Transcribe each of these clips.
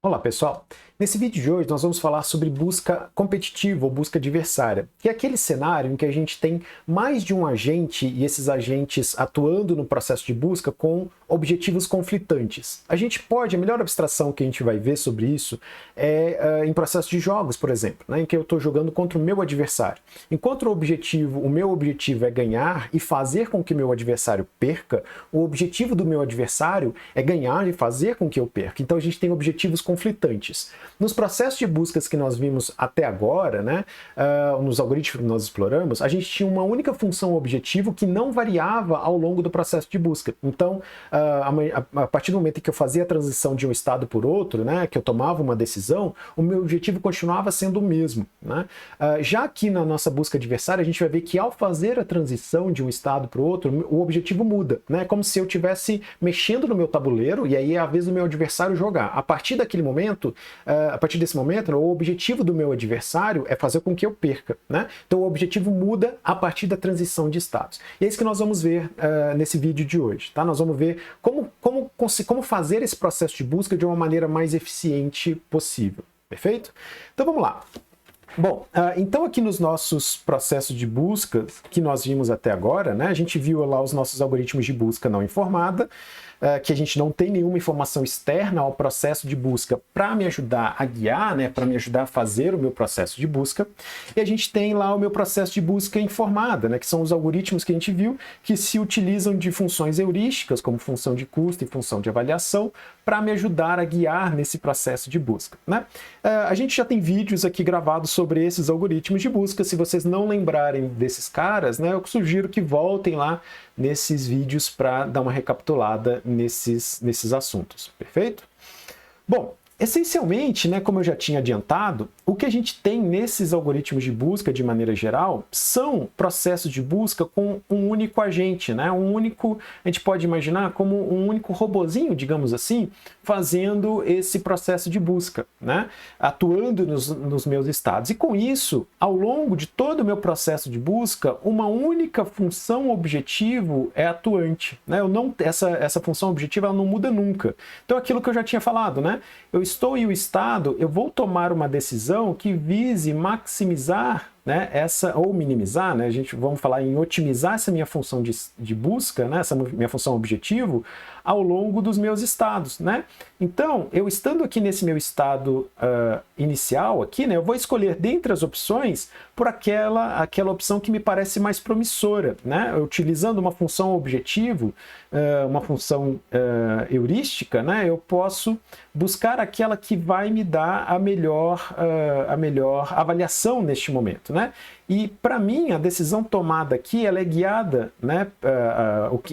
Olá pessoal, nesse vídeo de hoje nós vamos falar sobre busca competitiva ou busca adversária, que é aquele cenário em que a gente tem mais de um agente e esses agentes atuando no processo de busca com objetivos conflitantes. A melhor abstração que a gente vai ver sobre isso é em processo de jogos, por exemplo, né, em que eu estou jogando contra o meu adversário. Enquanto o meu objetivo é ganhar e fazer com que o meu adversário perca, o objetivo do meu adversário é ganhar e fazer com que eu perca. Então a gente tem objetivos conflitantes. Nos processos de buscas que nós vimos até agora, né, nos algoritmos que nós exploramos, a gente tinha uma única função objetivo que não variava ao longo do processo de busca. Então, a partir do momento em que eu fazia a transição de um estado por outro, né, que eu tomava uma decisão, o meu objetivo continuava sendo o mesmo. Né? Já aqui na nossa busca adversária, a gente vai ver que ao fazer a transição de um estado para o outro, o objetivo muda. Né? É como se eu estivesse mexendo no meu tabuleiro e aí é a vez do meu adversário jogar. A partir desse momento, o objetivo do meu adversário é fazer com que eu perca. Né? Então o objetivo muda a partir da transição de estados. E é isso que nós vamos ver nesse vídeo de hoje. Tá? Nós vamos ver como fazer esse processo de busca de uma maneira mais eficiente possível. Perfeito? Então vamos lá. Bom, então aqui nos nossos processos de busca que nós vimos até agora, né, a gente viu lá os nossos algoritmos de busca não informada, que a gente não tem nenhuma informação externa ao processo de busca para me ajudar a guiar, né, para me ajudar a fazer o meu processo de busca. E a gente tem lá o meu processo de busca informada, né, que são os algoritmos que a gente viu que se utilizam de funções heurísticas, como função de custo e função de avaliação, para me ajudar a guiar nesse processo de busca. Né? A gente já tem vídeos aqui gravados sobre esses algoritmos de busca. Se vocês não lembrarem desses caras, né, eu sugiro que voltem lá nesses vídeos para dar uma recapitulada nesses assuntos. Perfeito? Bom, essencialmente, né, como eu já tinha adiantado, o que a gente tem nesses algoritmos de busca, de maneira geral, são processos de busca com um único agente, né? A gente pode imaginar como um único robozinho, digamos assim, fazendo esse processo de busca, né? Atuando nos meus estados. E com isso, ao longo de todo o meu processo de busca, uma única função objetivo é atuante, né? Essa função objetiva ela não muda nunca. Então, aquilo que eu já tinha falado, né? Eu estou em um estado, eu vou tomar uma decisão que vise maximizar, né, ou minimizar, né, vamos falar em otimizar essa minha função de busca, né, essa minha função objetivo, ao longo dos meus estados. Né? Então, eu estando aqui nesse meu estado inicial, aqui, né, eu vou escolher dentre as opções por aquela opção que me parece mais promissora. Né? Utilizando uma função objetivo, uma função heurística, né, eu posso buscar aquela que vai me dar a melhor avaliação neste momento. Né? E, para mim, a decisão tomada aqui ela é guiada, né,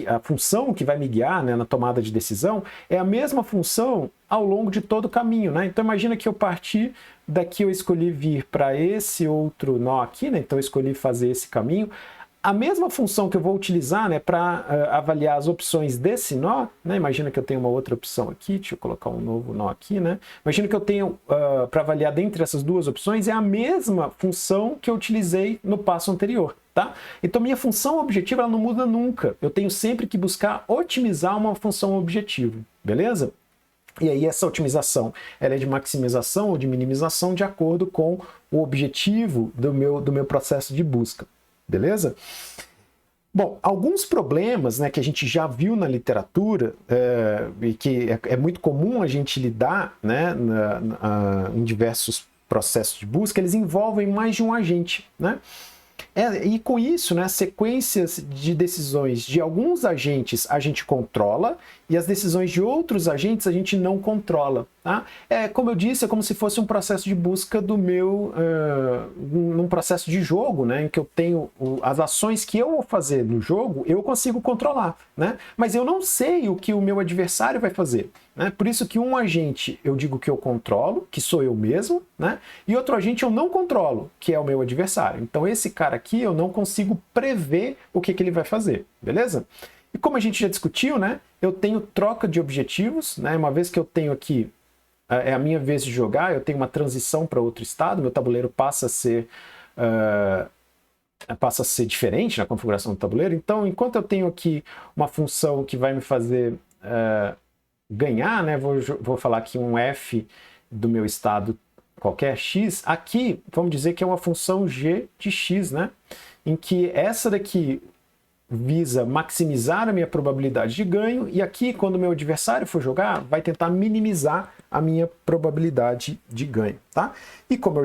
a função que vai me guiar, né, na tomada de decisão é a mesma função ao longo de todo o caminho. Né? Então, imagina que eu parti daqui, eu escolhi vir para esse outro nó aqui, né? Então eu escolhi fazer esse caminho. A mesma função que eu vou utilizar, né, para avaliar as opções desse nó, né, imagina que eu tenho uma outra opção aqui, deixa eu colocar um novo nó aqui, né, imagina que eu tenho, para avaliar dentre essas duas opções, é a mesma função que eu utilizei no passo anterior. Tá? Então, minha função objetiva ela não muda nunca, eu tenho sempre que buscar otimizar uma função objetivo, beleza? E aí essa otimização ela é de maximização ou de minimização de acordo com o objetivo do meu processo de busca. Beleza? Bom, alguns problemas, né, que a gente já viu na literatura e que é muito comum a gente lidar, né, em diversos processos de busca, eles envolvem mais de um agente. Né? E com isso, né, sequências de decisões de alguns agentes a gente controla e as decisões de outros agentes a gente não controla. Tá? Como eu disse, é como se fosse um processo de busca num processo de jogo, né, em que eu tenho as ações que eu vou fazer no jogo, eu consigo controlar. Né? Mas eu não sei o que o meu adversário vai fazer. Né? Por isso que um agente eu digo que eu controlo, que sou eu mesmo, né? E outro agente eu não controlo, que é o meu adversário. Então esse cara aqui eu não consigo prever o que ele vai fazer, beleza? E como a gente já discutiu, né, eu tenho troca de objetivos, né, uma vez que eu tenho aqui, é a minha vez de jogar, eu tenho uma transição para outro estado, meu tabuleiro passa a ser diferente na configuração do tabuleiro. Então, enquanto eu tenho aqui uma função que vai me fazer ganhar, né, vou falar aqui um f do meu estado qualquer x, aqui vamos dizer que é uma função g de x, né? Em que essa daqui visa maximizar a minha probabilidade de ganho, e aqui, quando o meu adversário for jogar, vai tentar minimizar a minha probabilidade de ganho, tá? E como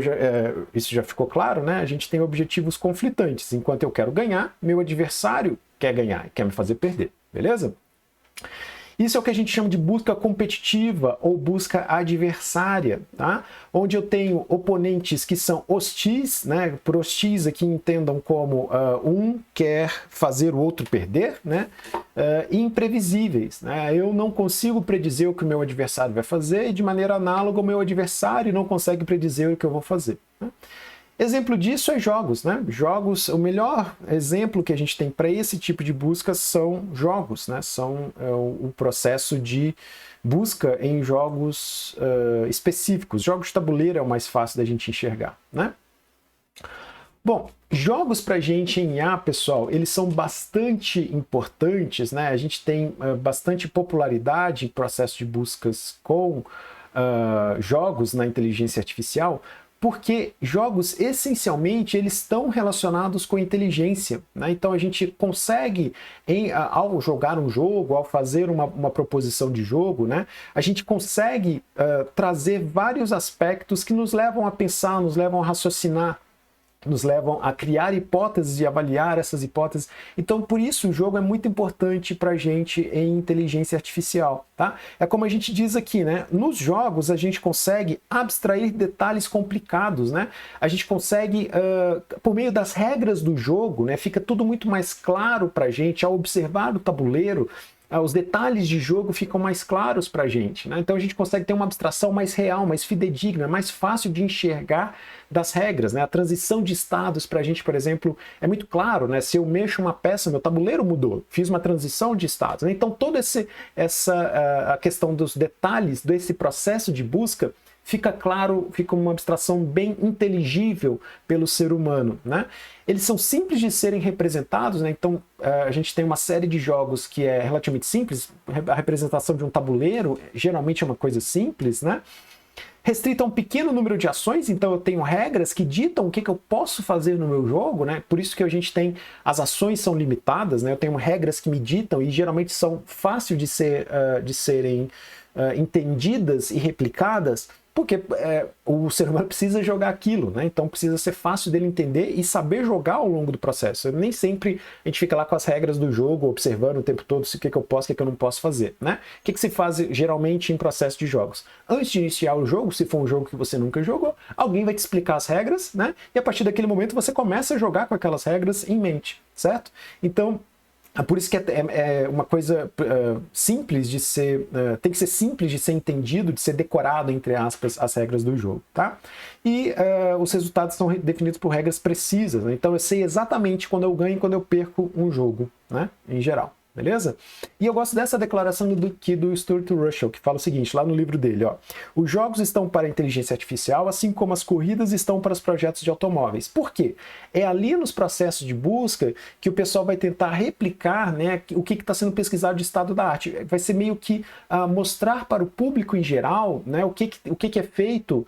isso já ficou claro, né? A gente tem objetivos conflitantes. Enquanto eu quero ganhar, meu adversário quer ganhar e quer me fazer perder, beleza? Isso é o que a gente chama de busca competitiva ou busca adversária, tá? Onde eu tenho oponentes que são hostis, né? Por hostis aqui entendam como um quer fazer o outro perder, né? E imprevisíveis, né? Eu não consigo predizer o que o meu adversário vai fazer e de maneira análoga o meu adversário não consegue predizer o que eu vou fazer, né? Exemplo disso é jogos, né? Jogos, o melhor exemplo que a gente tem para esse tipo de busca são jogos, né? São o processo de busca em jogos específicos. Jogos de tabuleiro é o mais fácil da gente enxergar, né? Bom, jogos para a gente em A, pessoal, eles são bastante importantes, né? A gente tem bastante popularidade em processo de buscas com jogos na inteligência artificial, porque jogos, essencialmente, eles estão relacionados com inteligência, né? Então a gente consegue, ao jogar um jogo, ao fazer uma proposição de jogo, né? A gente consegue trazer vários aspectos que nos levam a pensar, nos levam a raciocinar, nos levam a criar hipóteses e avaliar essas hipóteses. Então, por isso, o jogo é muito importante para a gente em inteligência artificial, tá? É como a gente diz aqui, né? Nos jogos, a gente consegue abstrair detalhes complicados, né? A gente consegue, por meio das regras do jogo, né? Fica tudo muito mais claro para a gente ao observar o tabuleiro. Os detalhes de jogo ficam mais claros para a gente, né? Então a gente consegue ter uma abstração mais real, mais fidedigna, mais fácil de enxergar das regras, né? A transição de estados para a gente, por exemplo, é muito claro, né? Se eu mexo uma peça, meu tabuleiro mudou, fiz uma transição de estados, né? Então toda a questão dos detalhes desse processo de busca fica claro, fica uma abstração bem inteligível pelo ser humano, né? Eles são simples de serem representados, né? Então a gente tem uma série de jogos que é relativamente simples, a representação de um tabuleiro geralmente é uma coisa simples, né? Restrita a um pequeno número de ações, então eu tenho regras que ditam o que eu posso fazer no meu jogo, né? Por isso que a gente tem, as ações são limitadas, né? Eu tenho regras que me ditam e geralmente são fáceis de serem entendidas e replicadas, porque o ser humano precisa jogar aquilo, né? Então precisa ser fácil dele entender e saber jogar ao longo do processo. Nem sempre a gente fica lá com as regras do jogo, observando o tempo todo o que eu posso e o que eu não posso fazer, né? O que se faz geralmente em processo de jogos? Antes de iniciar o jogo, se for um jogo que você nunca jogou, alguém vai te explicar as regras, né? E a partir daquele momento você começa a jogar com aquelas regras em mente, certo? Então, por isso que é uma coisa simples de ser, tem que ser simples de ser entendido, de ser decorado, entre aspas, as regras do jogo, tá? E os resultados são definidos por regras precisas, né? Então eu sei exatamente quando eu ganho e quando eu perco um jogo, né? Em geral. Beleza? E eu gosto dessa declaração do Stuart Russell, que fala o seguinte, lá no livro dele, ó: os jogos estão para a inteligência artificial, assim como as corridas estão para os projetos de automóveis. Por quê? É ali nos processos de busca que o pessoal vai tentar replicar, né, o que está sendo pesquisado de estado da arte. Vai ser meio que mostrar para o público em geral, né, o que é feito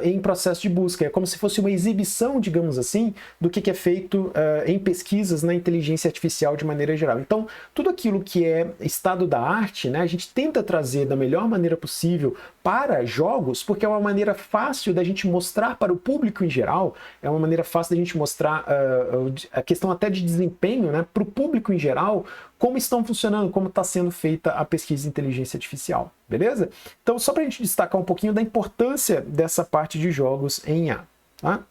em processo de busca. É como se fosse uma exibição, digamos assim, do que é feito em pesquisas na inteligência artificial de maneira geral. Então, tudo aquilo que é estado da arte, né, a gente tenta trazer da melhor maneira possível para jogos, porque é uma maneira fácil da gente mostrar para o público em geral, é uma maneira fácil da gente mostrar a questão até de desempenho, né, para o público em geral, como estão funcionando, como está sendo feita a pesquisa de inteligência artificial, beleza? Então, só para a gente destacar um pouquinho da importância dessa parte de jogos em IA, tá?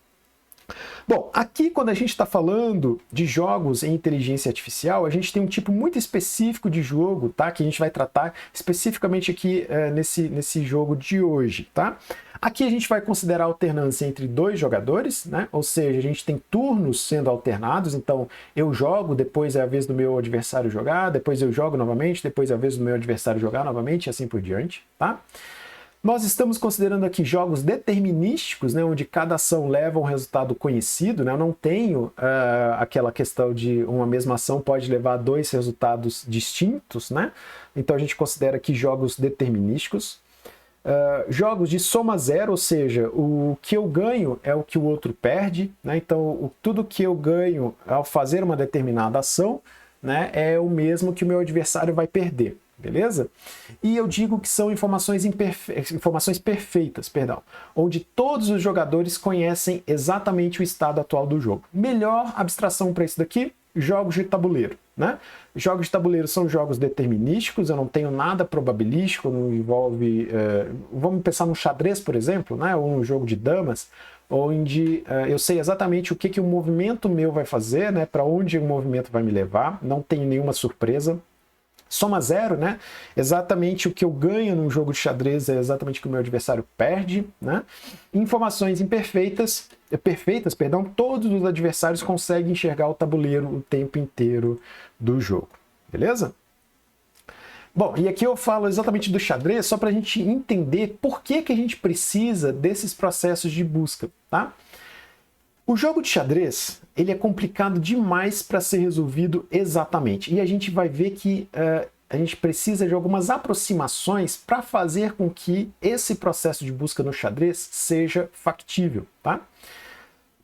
Bom, aqui quando a gente está falando de jogos em inteligência artificial, a gente tem um tipo muito específico de jogo, tá? Que a gente vai tratar especificamente aqui nesse jogo de hoje, tá? Aqui a gente vai considerar a alternância entre dois jogadores, né? Ou seja, a gente tem turnos sendo alternados, então eu jogo, depois é a vez do meu adversário jogar, depois eu jogo novamente, depois é a vez do meu adversário jogar novamente e assim por diante, tá? Nós estamos considerando aqui jogos determinísticos, né, onde cada ação leva a um resultado conhecido, né? Eu não tenho aquela questão de uma mesma ação pode levar a dois resultados distintos, né? Então a gente considera aqui jogos determinísticos. Jogos de soma zero, ou seja, o que eu ganho é o que o outro perde, né? Então, tudo que eu ganho ao fazer uma determinada ação, né, é o mesmo que o meu adversário vai perder, beleza? E eu digo que são informações perfeitas, perdão, onde todos os jogadores conhecem exatamente o estado atual do jogo. Melhor abstração para isso daqui, jogos de tabuleiro, né? Jogos de tabuleiro são jogos determinísticos, eu não tenho nada probabilístico, não envolve... vamos pensar no xadrez, por exemplo, né? Ou um jogo de damas, onde eu sei exatamente o que o movimento meu vai fazer, né? Para onde o movimento vai me levar, não tenho nenhuma surpresa. Soma zero, né? Exatamente o que eu ganho num jogo de xadrez é exatamente o que o meu adversário perde, né? Informações perfeitas, perdão, todos os adversários conseguem enxergar o tabuleiro o tempo inteiro do jogo, beleza? Bom, e aqui eu falo exatamente do xadrez só para a gente entender por que a gente precisa desses processos de busca, tá? O jogo de xadrez, ele é complicado demais para ser resolvido exatamente. E a gente vai ver que a gente precisa de algumas aproximações para fazer com que esse processo de busca no xadrez seja factível, tá?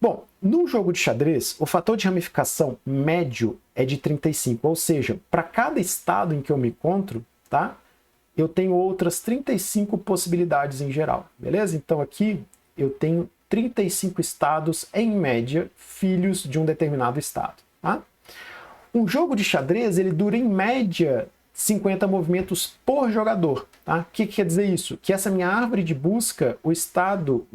Bom, no jogo de xadrez, o fator de ramificação médio é de 35, ou seja, para cada estado em que eu me encontro, tá? Eu tenho outras 35 possibilidades em geral, beleza? Então aqui eu tenho 35 estados, em média, filhos de um determinado estado. Tá? Um jogo de xadrez, ele dura, em média, 50 movimentos por jogador. Tá? O que quer dizer isso? Que essa minha árvore de busca, o estado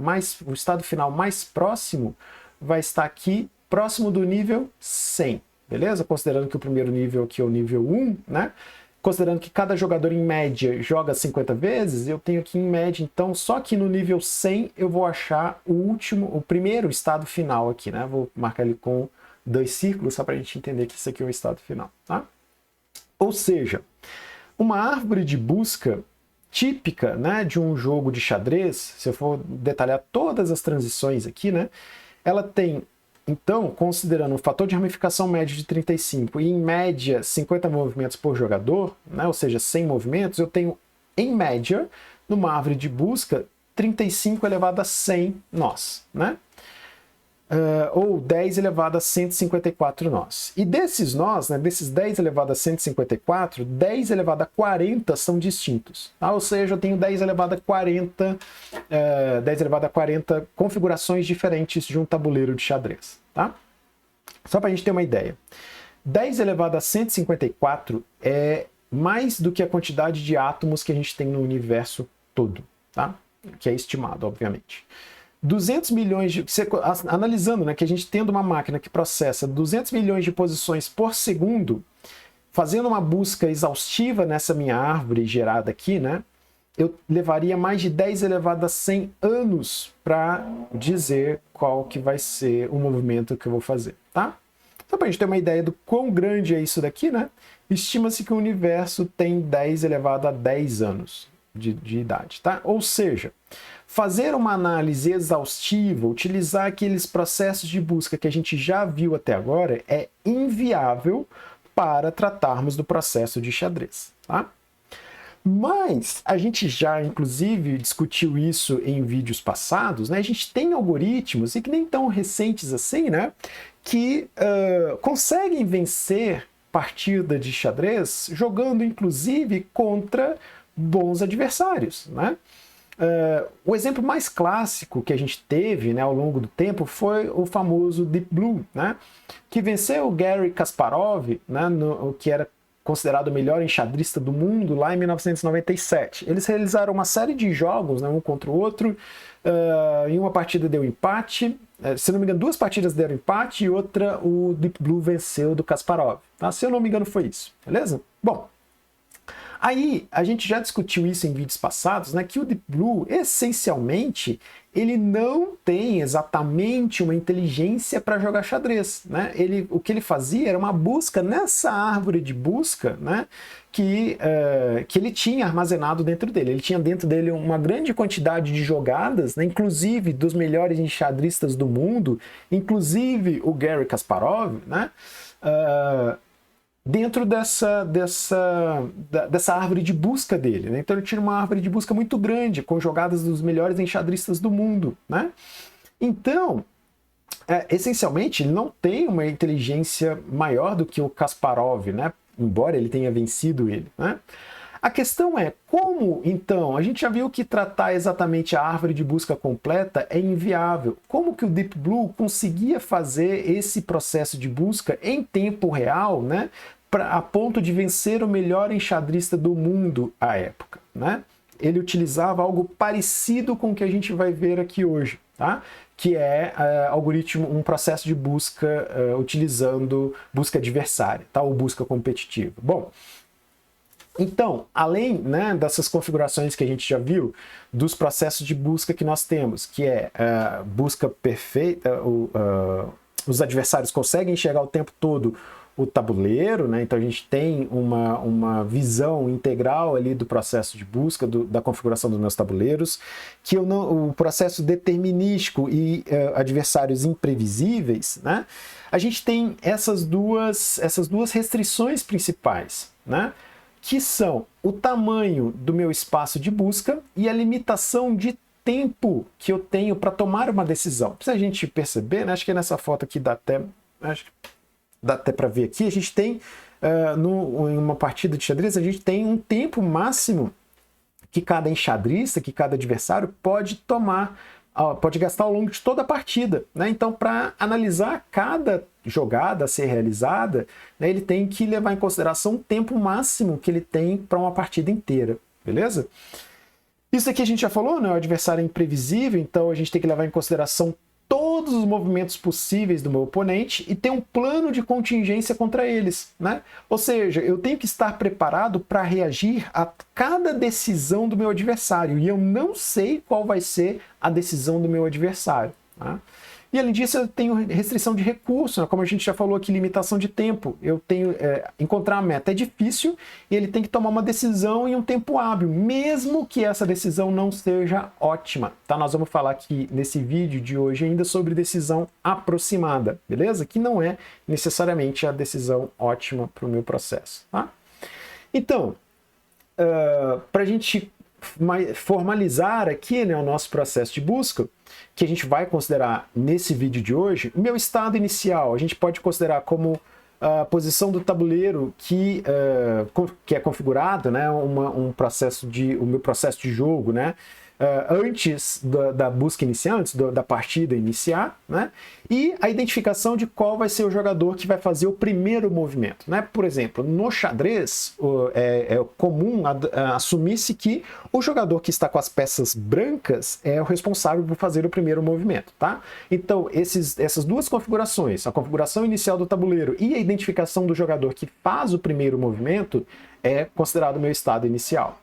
final mais próximo, vai estar aqui, próximo do nível 100. Beleza? Considerando que o primeiro nível aqui é o nível 1, né? Considerando que cada jogador, em média, joga 50 vezes, eu tenho aqui, em média, então, só que no nível 100 eu vou achar o primeiro estado final aqui, né? Vou marcar ele com 2 círculos, só para a gente entender que isso aqui é o estado final, tá? Ou seja, uma árvore de busca típica, né, de um jogo de xadrez, se eu for detalhar todas as transições aqui, né, ela tem... Então, considerando um fator de ramificação médio de 35 e, em média, 50 movimentos por jogador, né, ou seja, 100 movimentos, eu tenho, em média, numa árvore de busca, 35 elevado a 100 nós, né? Ou 10 elevado a 154 nós. E desses nós, né, desses 10 elevado a 154, 10 elevado a 40 são distintos. Tá? Ou seja, eu tenho 10 elevado a 40, 10 elevado a 40 configurações diferentes de um tabuleiro de xadrez. Tá? Só para a gente ter uma ideia. 10 elevado a 154 é mais do que a quantidade de átomos que a gente tem no universo todo, tá? Que é estimado, obviamente. 200 milhões de... Analisando, né, que a gente tendo uma máquina que processa 200 milhões de posições por segundo, fazendo uma busca exaustiva nessa minha árvore gerada aqui, né, eu levaria mais de 10 elevado a 100 anos para dizer qual que vai ser o movimento que eu vou fazer, tá? Então, para a gente ter uma ideia do quão grande é isso daqui, né, estima-se que o universo tem 10 elevado a 10 anos de idade, tá? Ou seja, fazer uma análise exaustiva, utilizar aqueles processos de busca que a gente já viu até agora é inviável para tratarmos do processo de xadrez, tá? Mas a gente já, inclusive, discutiu isso em vídeos passados, né? A gente tem algoritmos, e que nem tão recentes assim, né? Que conseguem vencer partida de xadrez jogando, inclusive, contra bons adversários, né? O exemplo mais clássico que a gente teve, né, ao longo do tempo foi o famoso Deep Blue, né, que venceu o Garry Kasparov, né, o que era considerado o melhor enxadrista do mundo lá em 1997. Eles realizaram uma série de jogos, né, um contra o outro, em uma partida deu empate, se não me engano 2 partidas deram empate e outra o Deep Blue venceu do Kasparov. Tá? Se eu não me engano foi isso, beleza? Bom, aí, a gente já discutiu isso em vídeos passados, né, que o Deep Blue, essencialmente, ele não tem exatamente uma inteligência para jogar xadrez, né? O que ele fazia era uma busca nessa árvore de busca, né, que ele tinha armazenado dentro dele. Ele tinha dentro dele uma grande quantidade de jogadas, né, inclusive dos melhores enxadristas do mundo, inclusive o Garry Kasparov, né? dentro dessa árvore de busca dele, né? Então ele tinha uma árvore de busca muito grande, com jogadas dos melhores enxadristas do mundo, né? Então, essencialmente, ele não tem uma inteligência maior do que o Kasparov, né? Embora ele tenha vencido ele, né? A questão é como, então, a gente já viu que tratar exatamente a árvore de busca completa é inviável. Como que o Deep Blue conseguia fazer esse processo de busca em tempo real, né, a ponto de vencer o melhor enxadrista do mundo à época, né? Ele utilizava algo parecido com o que a gente vai ver aqui hoje, tá? Que é um processo de busca utilizando busca adversária, tá? Ou busca competitiva. Bom, então, além, né, dessas configurações que a gente já viu, dos processos de busca que nós temos, que é busca perfeita, os adversários conseguem enxergar o tempo todo o tabuleiro, né? Então a gente tem uma visão integral ali do processo de busca, da configuração dos meus tabuleiros, que o processo determinístico e adversários imprevisíveis, né? A gente tem essas duas restrições principais, né? Que são o tamanho do meu espaço de busca e a limitação de tempo que eu tenho para tomar uma decisão. Pra a gente perceber, né? Acho que nessa foto aqui dá até para ver aqui, a gente tem, em uma partida de xadrez, a gente tem um tempo máximo que cada enxadrista, que cada adversário pode tomar, pode gastar ao longo de toda a partida, né? Então, para analisar cada jogada a ser realizada, né, ele tem que levar em consideração o tempo máximo que ele tem para uma partida inteira, beleza? Isso aqui a gente já falou, né? O adversário é imprevisível, então a gente tem que levar em consideração todos os movimentos possíveis do meu oponente e ter um plano de contingência contra eles, né? Ou seja, eu tenho que estar preparado para reagir a cada decisão do meu adversário e eu não sei qual vai ser a decisão do meu adversário, tá? E além disso, eu tenho restrição de recurso, né? Como a gente já falou aqui, limitação de tempo. Eu tenho encontrar a meta é difícil e ele tem que tomar uma decisão em um tempo hábil, mesmo que essa decisão não seja ótima. Tá? Nós vamos falar aqui nesse vídeo de hoje ainda sobre decisão aproximada, beleza? Que não é necessariamente a decisão ótima para o meu processo. Tá? Então, para a gente formalizar aqui, né, o nosso processo de busca, que a gente vai considerar nesse vídeo de hoje, o meu estado inicial, a gente pode considerar como a posição do tabuleiro que é configurado, né, o meu processo de jogo, né, antes da busca inicial, antes da partida iniciar, né? E a identificação de qual vai ser o jogador que vai fazer o primeiro movimento, né? Por exemplo, no xadrez é comum assumir-se que o jogador que está com as peças brancas é o responsável por fazer o primeiro movimento, tá? Então, essas duas configurações, a configuração inicial do tabuleiro e a identificação do jogador que faz o primeiro movimento, é considerado o meu estado inicial.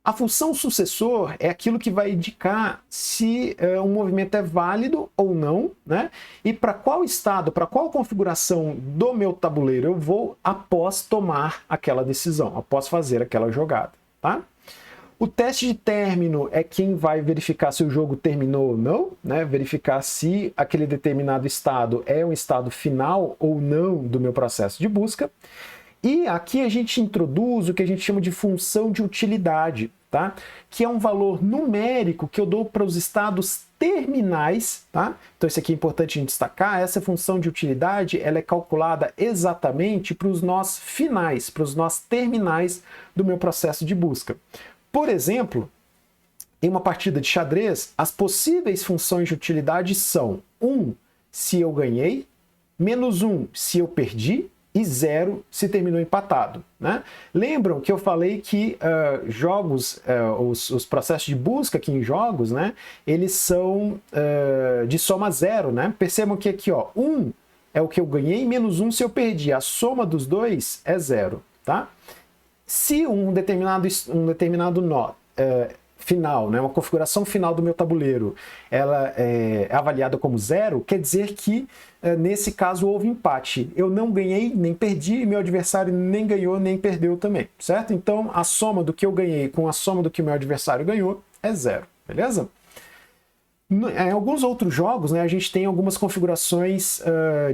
A função sucessor é aquilo que vai indicar se um movimento é válido ou não, né? E para qual estado, para qual configuração do meu tabuleiro eu vou após tomar aquela decisão, após fazer aquela jogada, tá? O teste de término é quem vai verificar se o jogo terminou ou não, né? Verificar se aquele determinado estado é um estado final ou não do meu processo de busca. E aqui a gente introduz o que a gente chama de função de utilidade, tá? Que é um valor numérico que eu dou para os estados terminais, tá? Então isso aqui é importante a gente destacar, essa função de utilidade ela é calculada exatamente para os nós finais, para os nós terminais do meu processo de busca. Por exemplo, em uma partida de xadrez, as possíveis funções de utilidade são 1 se eu ganhei, -1 se eu perdi, e 0 se terminou empatado, né? Lembram que eu falei que os processos de busca aqui em jogos, né, eles são de soma 0, né? Percebam que aqui, ó, 1 é o que eu ganhei, -1 se eu perdi. A soma dos dois é 0, tá? Se um determinado nó final, né, uma configuração final do meu tabuleiro, ela é avaliada como 0, quer dizer que nesse caso houve empate. Eu não ganhei nem perdi e meu adversário nem ganhou nem perdeu também, certo? Então a soma do que eu ganhei com a soma do que o meu adversário ganhou é 0, beleza? Em alguns outros jogos, né, a gente tem algumas configurações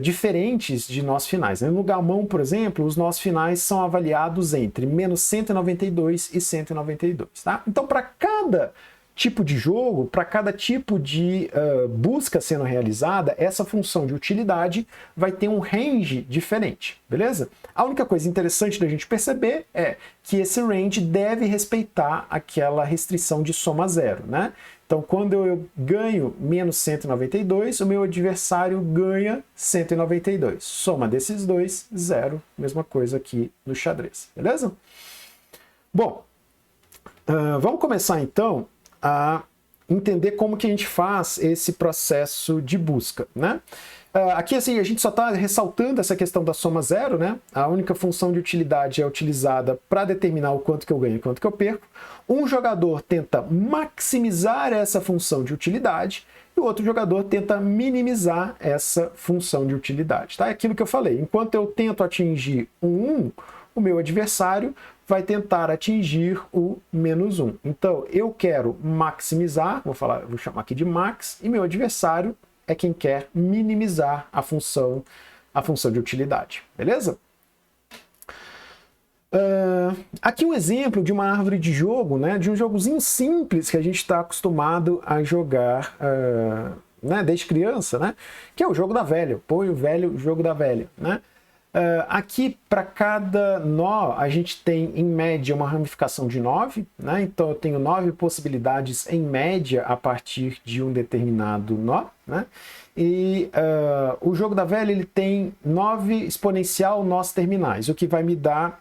diferentes de nós finais. Né? No gamão, por exemplo, os nós finais são avaliados entre menos 192 e 192. Tá? Então, para cada tipo de jogo, para cada tipo de busca sendo realizada, essa função de utilidade vai ter um range diferente, beleza? A única coisa interessante da gente perceber é que esse range deve respeitar aquela restrição de soma zero, né? Então, quando eu ganho menos 192, o meu adversário ganha 192. Soma desses dois, zero. Mesma coisa aqui no xadrez, beleza? Bom, vamos começar então a entender como que a gente faz esse processo de busca, né? Aqui, assim, a gente só está ressaltando essa questão da soma zero, né? A única função de utilidade é utilizada para determinar o quanto que eu ganho e quanto que eu perco. Um jogador tenta maximizar essa função de utilidade e o outro jogador tenta minimizar essa função de utilidade, tá? É aquilo que eu falei. Enquanto eu tento atingir um 1, o meu adversário vai tentar atingir o menos 1. Então, eu quero maximizar, vou chamar aqui de max, e meu adversário é quem quer minimizar a função de utilidade, beleza? Aqui um exemplo de uma árvore de jogo, né, de um jogozinho simples que a gente está acostumado a jogar né, desde criança, né, que é o jogo da velha, põe o velho jogo da velha, né? Aqui, para cada nó, a gente tem, em média, uma ramificação de 9, né? Então, eu tenho 9 possibilidades, em média, a partir de um determinado nó, né? E o jogo da velha ele tem 9 exponencial nós terminais, o que vai me dar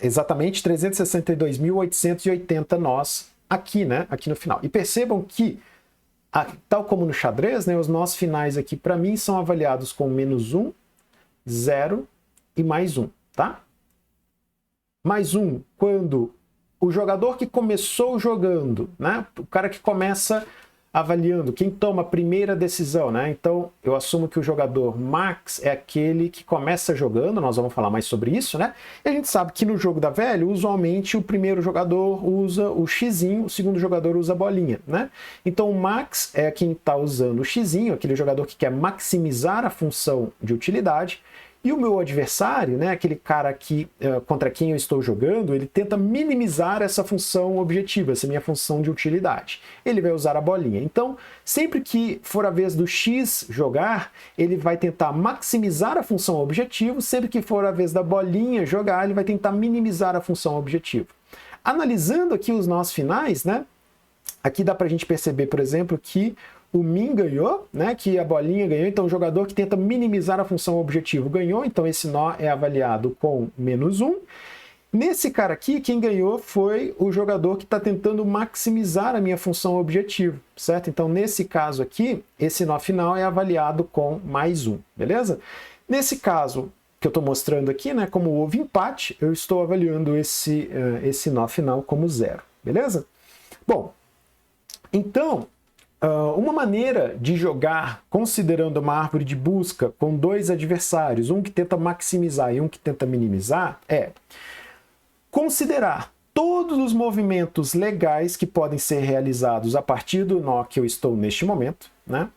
exatamente 362.880 nós aqui, né? Aqui no final. E percebam que, tal como no xadrez, né, os nós finais aqui, para mim, são avaliados com menos 1, 0 e mais 1, tá? Mais 1 quando o jogador que começou jogando, né? O cara que começa avaliando, quem toma a primeira decisão, né? Então, eu assumo que o jogador max é aquele que começa jogando, nós vamos falar mais sobre isso, né? E a gente sabe que no jogo da velha, usualmente o primeiro jogador usa o xizinho, o segundo jogador usa a bolinha, né? Então, o max é quem está usando o xizinho, aquele jogador que quer maximizar a função de utilidade. E o meu adversário, né, aquele cara que, contra quem eu estou jogando, ele tenta minimizar essa função objetiva, essa minha função de utilidade. Ele vai usar a bolinha. Então, sempre que for a vez do X jogar, ele vai tentar maximizar a função objetivo, sempre que for a vez da bolinha jogar, ele vai tentar minimizar a função objetivo. Analisando aqui os nós finais, né, aqui dá para a gente perceber, por exemplo, que o min ganhou, né, que a bolinha ganhou, então o jogador que tenta minimizar a função objetivo ganhou, então esse nó é avaliado com menos 1. Nesse cara aqui, quem ganhou foi o jogador que está tentando maximizar a minha função objetivo, certo? Então, nesse caso aqui, esse nó final é avaliado com mais 1, beleza? Nesse caso que eu estou mostrando aqui, né, como houve empate, eu estou avaliando esse nó final como 0, beleza? Bom, então, uma maneira de jogar considerando uma árvore de busca com dois adversários, um que tenta maximizar e um que tenta minimizar, é considerar todos os movimentos legais que podem ser realizados a partir do nó que eu estou neste momento, né?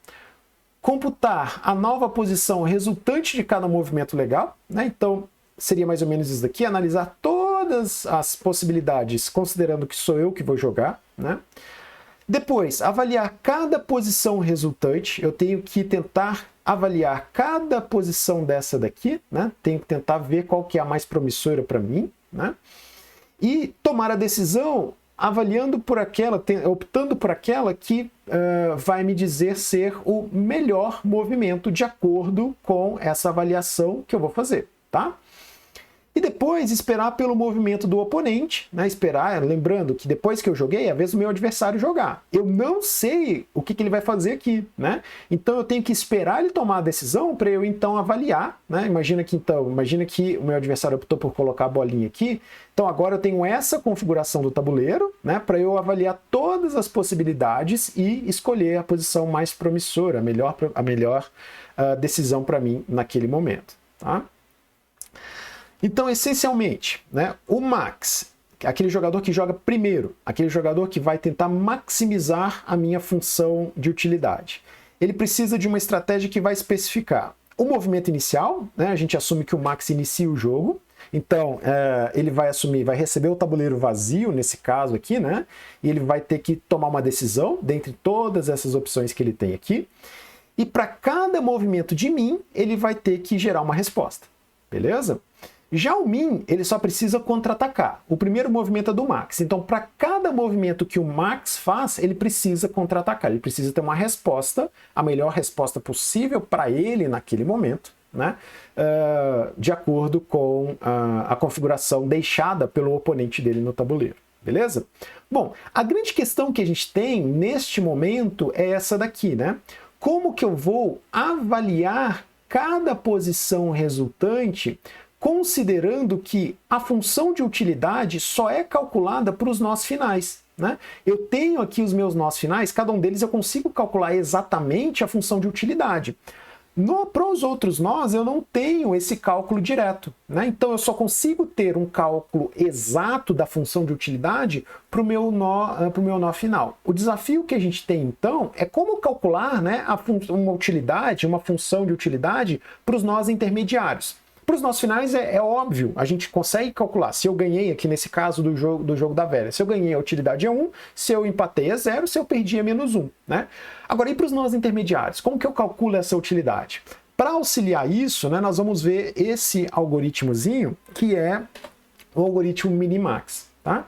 Computar a nova posição resultante de cada movimento legal, né? Então, seria mais ou menos isso daqui, analisar todas as possibilidades, considerando que sou eu que vou jogar, né? Depois, avaliar cada posição resultante. Eu tenho que tentar avaliar cada posição dessa daqui, né? Tenho que tentar ver qual que é a mais promissora para mim, né? E tomar a decisão avaliando por aquela, optando por aquela que vai me dizer ser o melhor movimento de acordo com essa avaliação que eu vou fazer, tá? E depois esperar pelo movimento do oponente, né? Esperar, lembrando que depois que eu joguei, é a vez do meu adversário jogar. Eu não sei o que ele vai fazer aqui, né? Então eu tenho que esperar ele tomar a decisão para eu então avaliar, né? Imagina que o meu adversário optou por colocar a bolinha aqui. Então agora eu tenho essa configuração do tabuleiro, né? Para eu avaliar todas as possibilidades e escolher a posição mais promissora, a melhor decisão para mim naquele momento, tá? Então, essencialmente, né, o max aquele jogador que joga primeiro, aquele jogador que vai tentar maximizar a minha função de utilidade. Ele precisa de uma estratégia que vai especificar o movimento inicial, né? A gente assume que o Max inicia o jogo, então ele vai receber o tabuleiro vazio, nesse caso aqui, né? E ele vai ter que tomar uma decisão dentre todas essas opções que ele tem aqui. E para cada movimento de min, ele vai ter que gerar uma resposta, beleza? Já o min, ele só precisa contra-atacar. O primeiro movimento é do Max. Então, para cada movimento que o Max faz, ele precisa contra-atacar. Ele precisa ter uma resposta, a melhor resposta possível para ele naquele momento, né? De acordo com a configuração deixada pelo oponente dele no tabuleiro. Beleza? Bom, a grande questão que a gente tem neste momento é essa daqui, né? Como que eu vou avaliar cada posição resultante, considerando que a função de utilidade só é calculada para os nós finais, né? Eu tenho aqui os meus nós finais, cada um deles eu consigo calcular exatamente a função de utilidade. Para os outros nós, eu não tenho esse cálculo direto, né? Então eu só consigo ter um cálculo exato da função de utilidade para o meu nó final. O desafio que a gente tem, então, é como calcular, né, uma função de utilidade para os nós intermediários. Para os nós finais é óbvio, a gente consegue calcular. Se eu ganhei aqui nesse caso do jogo da velha, se eu ganhei a utilidade é 1, se eu empatei é 0, se eu perdi é -1, né? Agora, e para os nós intermediários? Como que eu calculo essa utilidade? Para auxiliar isso, né, nós vamos ver esse algoritmozinho, que é o algoritmo Minimax, tá?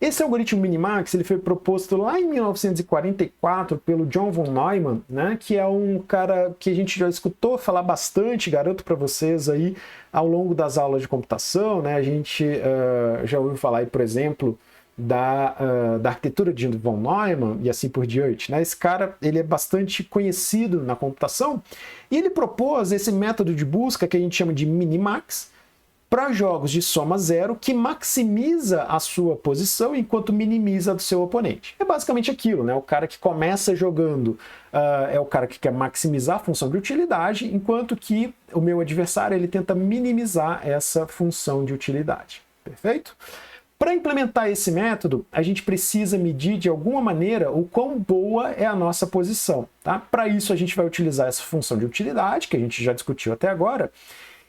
Esse algoritmo Minimax ele foi proposto lá em 1944 pelo John von Neumann, né, que é um cara que a gente já escutou falar bastante, garanto para vocês aí, ao longo das aulas de computação, né, a gente já ouviu falar aí, por exemplo, da arquitetura de von Neumann e assim por diante, né? Esse cara ele é bastante conhecido na computação e ele propôs esse método de busca que a gente chama de Minimax, para jogos de soma zero, que maximiza a sua posição enquanto minimiza a do seu oponente. É basicamente aquilo, né? O cara que começa jogando é o cara que quer maximizar a função de utilidade, enquanto que o meu adversário ele tenta minimizar essa função de utilidade. Perfeito? Para implementar esse método, a gente precisa medir de alguma maneira o quão boa é a nossa posição. Tá? Para isso, a gente vai utilizar essa função de utilidade, que a gente já discutiu até agora,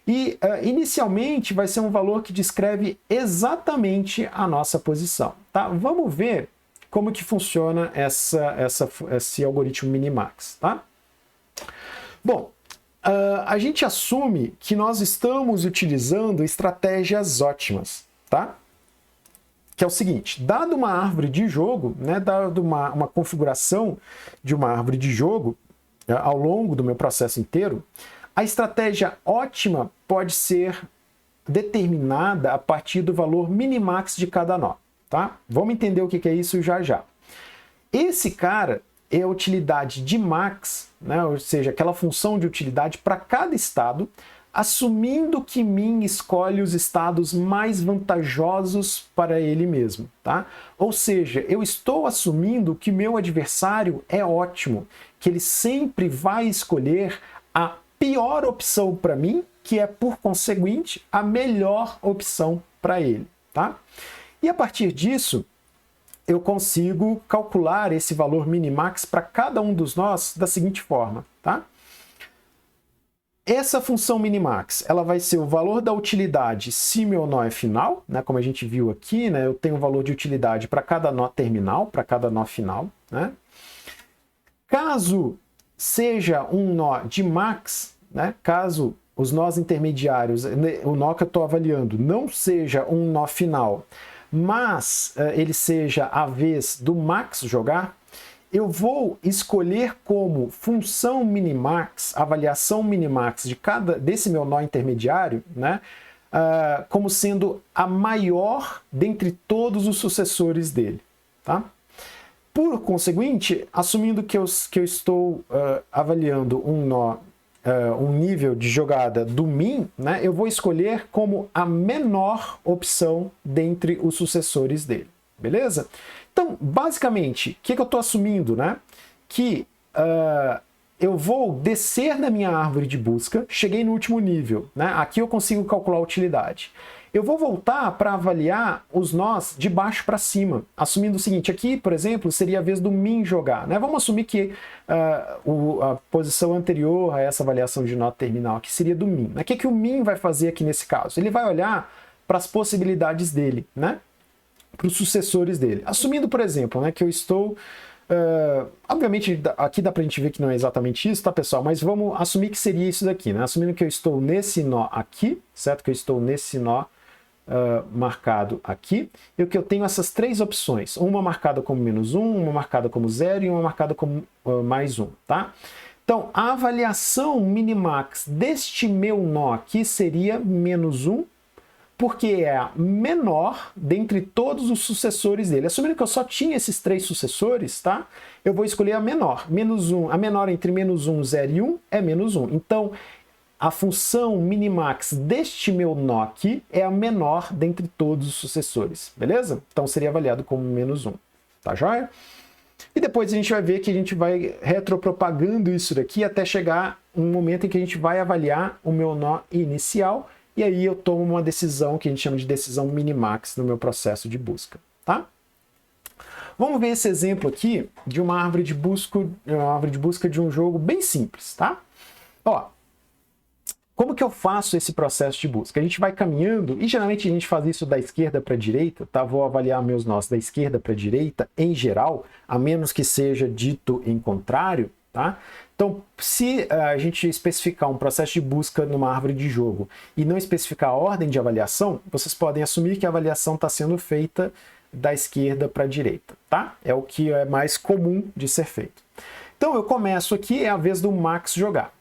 e inicialmente vai ser um valor que descreve exatamente a nossa posição. Tá? Vamos ver como que funciona esse algoritmo Minimax. Tá? Bom, a gente assume que nós estamos utilizando estratégias ótimas. Tá? Que é o seguinte, dado uma árvore de jogo, né, dado uma configuração de uma árvore de jogo ao longo do meu processo inteiro, a estratégia ótima pode ser determinada a partir do valor minimax de cada nó, tá? Vamos entender o que é isso já já. Esse cara é a utilidade de max, né, ou seja, aquela função de utilidade para cada estado, assumindo que min escolhe os estados mais vantajosos para ele mesmo, tá? Ou seja, eu estou assumindo que meu adversário é ótimo, que ele sempre vai escolher a pior opção para mim, que é, por conseguinte, a melhor opção para ele, tá? E a partir disso, eu consigo calcular esse valor minimax para cada um dos nós da seguinte forma, tá? Essa função minimax, ela vai ser o valor da utilidade se meu nó é final, né? Como a gente viu aqui, né? Eu tenho o valor de utilidade para cada nó terminal, para cada nó final, né? Caso seja um nó de max, né? Caso os nós intermediários, o nó que eu estou avaliando, não seja um nó final, mas ele seja a vez do max jogar, eu vou escolher como função minimax, avaliação minimax desse meu nó intermediário, né, como sendo a maior dentre todos os sucessores dele. Tá? Por conseguinte, assumindo que eu estou avaliando um nó, um nível de jogada do min, né, eu vou escolher como a menor opção dentre os sucessores dele. Beleza? Então, basicamente, o que eu estou assumindo? Né? Que eu vou descer na minha árvore de busca, cheguei no último nível. Né? Aqui eu consigo calcular a utilidade. eu vou voltar para avaliar os nós de baixo para cima, assumindo o seguinte, aqui, por exemplo, seria a vez do min jogar, né? Vamos assumir que a posição anterior a essa avaliação de nó terminal aqui seria do min. O que o min vai fazer aqui nesse caso? Ele vai olhar para as possibilidades dele, né? Para os sucessores dele. Assumindo, por exemplo, né, que eu estou... obviamente, aqui dá para a gente ver que não é exatamente isso, tá, pessoal? Mas vamos assumir que seria isso daqui, né? Assumindo que eu estou nesse nó aqui, certo? Que eu estou nesse nó marcado aqui, e que eu tenho essas três opções, uma marcada como -1, uma marcada como 0 e uma marcada como +1, tá? Então, a avaliação minimax deste meu nó aqui seria -1, porque é a menor dentre todos os sucessores dele. Assumindo que eu só tinha esses três sucessores, tá? Eu vou escolher a menor. -1, a menor entre -1, 0 e 1 é -1. Então, a função minimax deste meu nó aqui é a menor dentre todos os sucessores, beleza? Então seria avaliado como -1, tá joia? E depois a gente vai ver que a gente vai retropropagando isso daqui até chegar um momento em que a gente vai avaliar o meu nó inicial, e aí eu tomo uma decisão que a gente chama de decisão minimax no meu processo de busca, tá? Vamos ver esse exemplo aqui de uma árvore de busca de um jogo bem simples, tá? Ó, como que eu faço esse processo de busca? A gente vai caminhando, e geralmente a gente faz isso da esquerda para a direita, tá? Vou avaliar meus nós da esquerda para a direita, em geral, a menos que seja dito em contrário, tá? Então, se a gente especificar um processo de busca numa árvore de jogo e não especificar a ordem de avaliação, vocês podem assumir que a avaliação está sendo feita da esquerda para a direita, tá? É o que é mais comum de ser feito. Então, eu começo aqui, é a vez do Max jogar.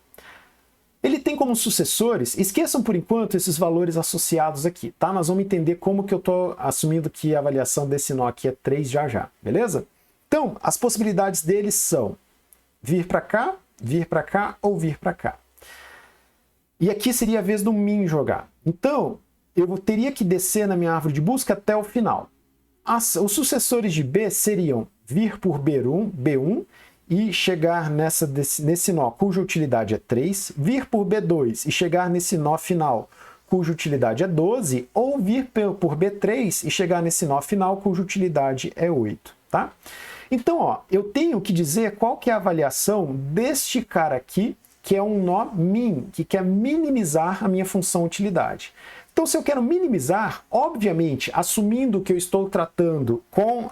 Ele tem como sucessores, esqueçam por enquanto esses valores associados aqui, tá? Nós vamos entender como que eu estou assumindo que a avaliação desse nó aqui é 3 já, beleza? Então, as possibilidades deles são vir para cá ou vir para cá. E aqui seria a vez do min jogar. Então, eu teria que descer na minha árvore de busca até o final. Os sucessores de B seriam vir por B1 e chegar nesse nó cuja utilidade é 3, vir por B2 e chegar nesse nó final cuja utilidade é 12, ou vir por B3 e chegar nesse nó final cuja utilidade é 8, tá? Então, ó, eu tenho que dizer qual que é a avaliação deste cara aqui, que é um nó min, que quer minimizar a minha função utilidade. Então, se eu quero minimizar, obviamente, assumindo que eu estou tratando com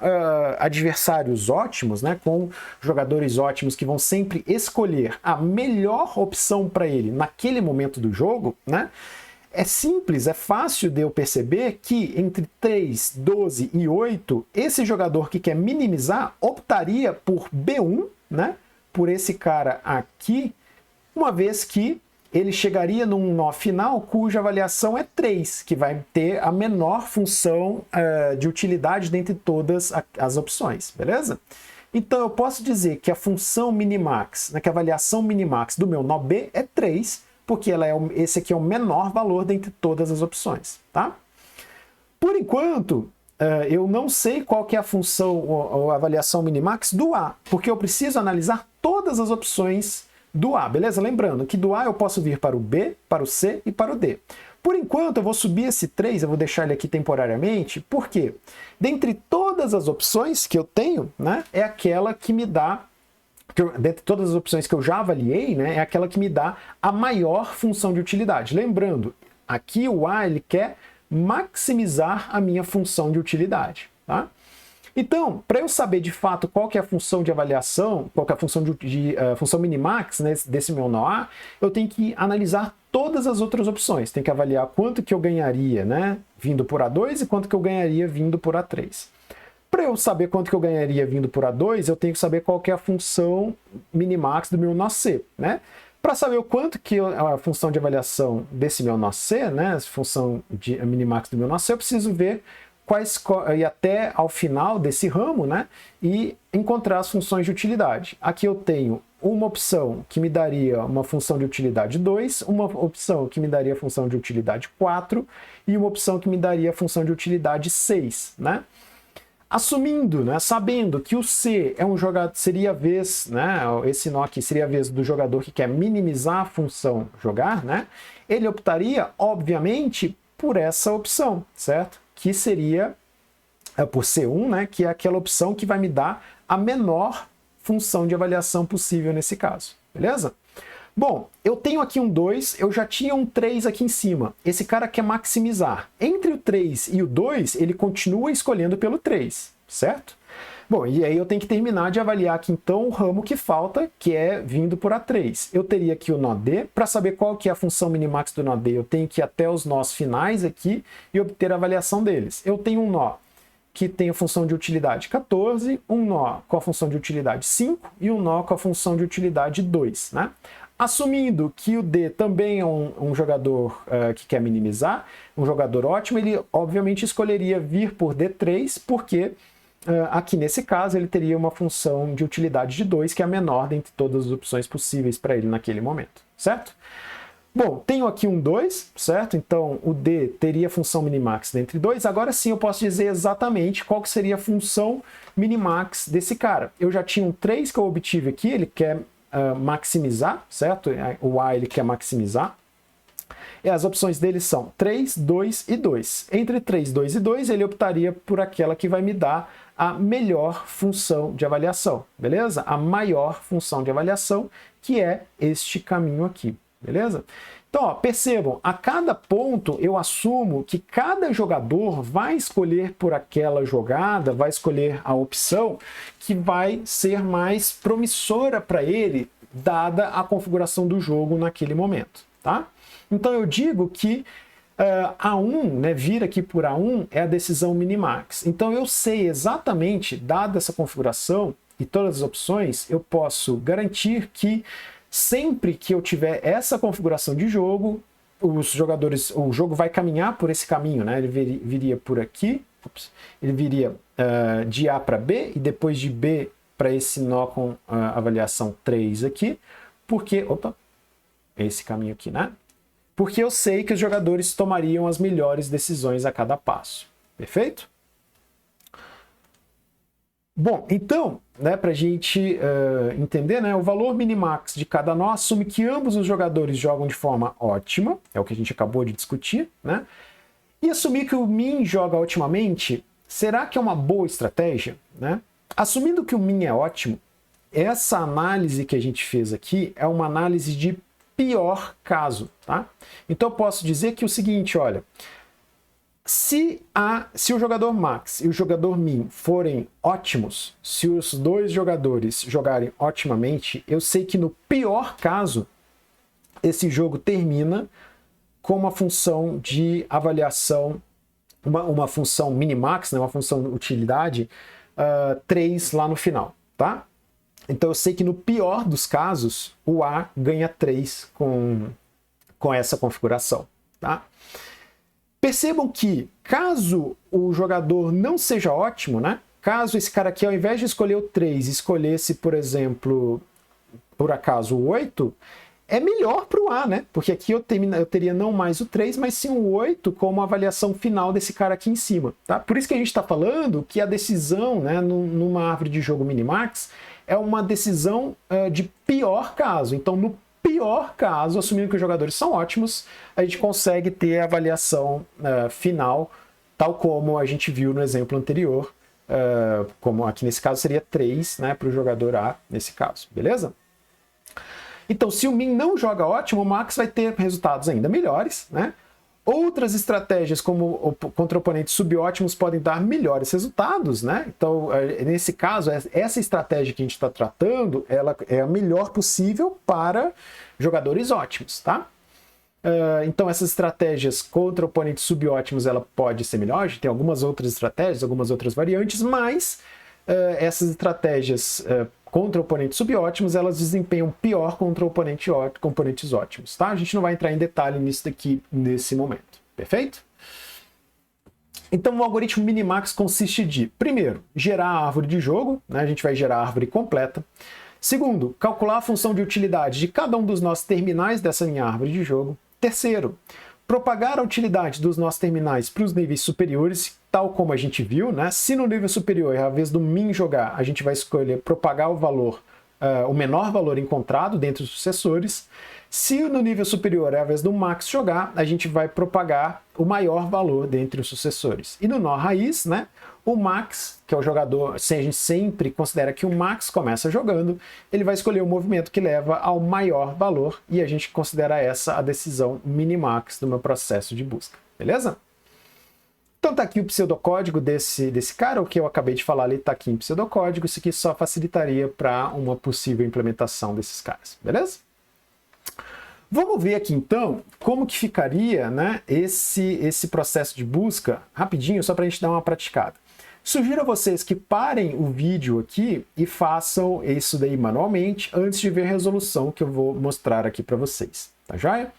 adversários ótimos, né, com jogadores ótimos que vão sempre escolher a melhor opção para ele naquele momento do jogo, né, é simples, é fácil de eu perceber que entre 3, 12 e 8, esse jogador que quer minimizar optaria por B1, né, por esse cara aqui, uma vez que ele chegaria num nó final cuja avaliação é 3, que vai ter a menor função de utilidade dentre todas as opções, beleza? Então eu posso dizer que a função minimax, né, que a avaliação minimax do meu nó B é 3, porque esse aqui é o menor valor dentre todas as opções, tá? Por enquanto, eu não sei qual que é a função ou a avaliação minimax do A, porque eu preciso analisar todas as opções do A, beleza? Lembrando que do A eu posso vir para o B, para o C e para o D. Por enquanto eu vou subir esse 3, eu vou deixar ele aqui temporariamente, porque dentre todas as opções que eu tenho, né, é aquela que me dá, dentre todas as opções que eu já avaliei, né, é aquela que me dá a maior função de utilidade. Lembrando, aqui o A ele quer maximizar a minha função de utilidade, tá? Então, para eu saber de fato qual que é a função de avaliação, qual que é a função função minimax, né, desse meu nó A, eu tenho que analisar todas as outras opções. Tem que avaliar quanto que eu ganharia, né, vindo por A2 e quanto que eu ganharia vindo por A3. Para eu saber quanto que eu ganharia vindo por A2, eu tenho que saber qual que é a função minimax do meu nó C, né? Para saber o quanto que a função de avaliação desse meu nó C, né, a função de minimax do meu nó C, eu preciso ver ir até ao final desse ramo, né, e encontrar as funções de utilidade. Aqui eu tenho uma opção que me daria uma função de utilidade 2, uma opção que me daria a função de utilidade 4 e uma opção que me daria a função de utilidade 6, né? Assumindo, né, sabendo que o C é um jogador, seria a vez, né, esse nó aqui seria a vez do jogador que quer minimizar a função jogar, né, ele optaria, obviamente, por essa opção, certo? Que seria por C1, né, que é aquela opção que vai me dar a menor função de avaliação possível nesse caso, beleza? Bom, eu tenho aqui um 2, eu já tinha um 3 aqui em cima. Esse cara quer maximizar. Entre o 3 e o 2, ele continua escolhendo pelo 3, certo? Bom, e aí eu tenho que terminar de avaliar aqui então o ramo que falta, que é vindo por A3. Eu teria aqui o nó D. Para saber qual que é a função minimax do nó D, eu tenho que ir até os nós finais aqui e obter a avaliação deles. Eu tenho um nó que tem a função de utilidade 14, um nó com a função de utilidade 5 e um nó com a função de utilidade 2, né? Assumindo que o D também é um jogador que quer minimizar, um jogador ótimo, ele obviamente escolheria vir por D3, porque aqui nesse caso ele teria uma função de utilidade de 2, que é a menor dentre todas as opções possíveis para ele naquele momento, certo? Bom, tenho aqui um 2, certo? Então o D teria a função minimax dentre 2. Agora sim eu posso dizer exatamente qual que seria a função minimax desse cara. Eu já tinha um 3 que eu obtive aqui, ele quer maximizar, certo? O A ele quer maximizar. E as opções dele são 3, 2 e 2. Entre 3, 2 e 2, ele optaria por aquela que vai me dar a melhor função de avaliação, beleza? A maior função de avaliação, que é este caminho aqui, beleza? Então, ó, percebam, a cada ponto eu assumo que cada jogador vai escolher por aquela jogada, vai escolher a opção que vai ser mais promissora para ele, dada a configuração do jogo naquele momento, tá? Então eu digo que A1, né, vir aqui por A1 é a decisão minimax. Então eu sei exatamente, dada essa configuração e todas as opções, eu posso garantir que sempre que eu tiver essa configuração de jogo, o jogo vai caminhar por esse caminho, né? Ele viria por aqui, ele viria de A para B e depois de B para esse nó com avaliação 3 aqui, porque, esse caminho aqui, né? Porque eu sei que os jogadores tomariam as melhores decisões a cada passo. Perfeito? Bom, então, né, para a gente entender, né, o valor minimax de cada nó assume que ambos os jogadores jogam de forma ótima, é o que a gente acabou de discutir, né? E assumir que o min joga otimamente, será que é uma boa estratégia, né? Assumindo que o min é ótimo, essa análise que a gente fez aqui é uma análise de pior caso, tá? Então eu posso dizer que o seguinte, olha, se o jogador max e o jogador min forem ótimos, se os dois jogadores jogarem otimamente, eu sei que no pior caso, esse jogo termina com uma função de avaliação, uma função minimax, né, uma função de utilidade 3 lá no final, tá? Então eu sei que no pior dos casos, o A ganha 3 com essa configuração, tá? Percebam que, caso o jogador não seja ótimo, né? Caso esse cara aqui, ao invés de escolher o 3, escolhesse, por exemplo, por acaso o 8, é melhor para o A, né? Porque aqui eu teria não mais o 3, mas sim o 8 como avaliação final desse cara aqui em cima, tá? Por isso que a gente está falando que a decisão, né, numa árvore de jogo minimax é uma decisão de pior caso. Então, no pior caso, assumindo que os jogadores são ótimos, a gente consegue ter a avaliação final, tal como a gente viu no exemplo anterior, como aqui nesse caso seria 3, né, para o jogador A, nesse caso, beleza? Então, se o min não joga ótimo, o max vai ter resultados ainda melhores, né? Outras estratégias, como contra oponentes subótimos, podem dar melhores resultados, né? Então, nesse caso, essa estratégia que a gente está tratando, ela é a melhor possível para jogadores ótimos, tá? Então, essas estratégias contra oponentes subótimos, ela pode ser melhor. A gente tem algumas outras estratégias, algumas outras variantes, mas essas estratégias contra oponentes subótimos, elas desempenham pior contra oponentes ótimos, tá? A gente não vai entrar em detalhe nisso daqui nesse momento, perfeito? Então o algoritmo Minimax consiste de, primeiro, gerar a árvore de jogo, né? A gente vai gerar a árvore completa. Segundo, calcular a função de utilidade de cada um dos nossos terminais dessa minha árvore de jogo. Terceiro, propagar a utilidade dos nossos terminais para os níveis superiores, tal como a gente viu, né? Se no nível superior é a vez do min jogar, a gente vai escolher propagar o valor o menor valor encontrado dentre os sucessores. Se no nível superior é a vez do max jogar, a gente vai propagar o maior valor dentre os sucessores. E no nó raiz, né, o max, que é o jogador, se a gente sempre considera que o max começa jogando, ele vai escolher o movimento que leva ao maior valor e a gente considera essa a decisão minimax do meu processo de busca, beleza? Então tá aqui o pseudocódigo desse cara, o que eu acabei de falar ali tá aqui em pseudocódigo, isso aqui só facilitaria para uma possível implementação desses caras, beleza? Vamos ver aqui então como que ficaria, né, esse processo de busca, rapidinho, só para a gente dar uma praticada. Sugiro a vocês que parem o vídeo aqui e façam isso daí manualmente antes de ver a resolução que eu vou mostrar aqui para vocês, tá joia?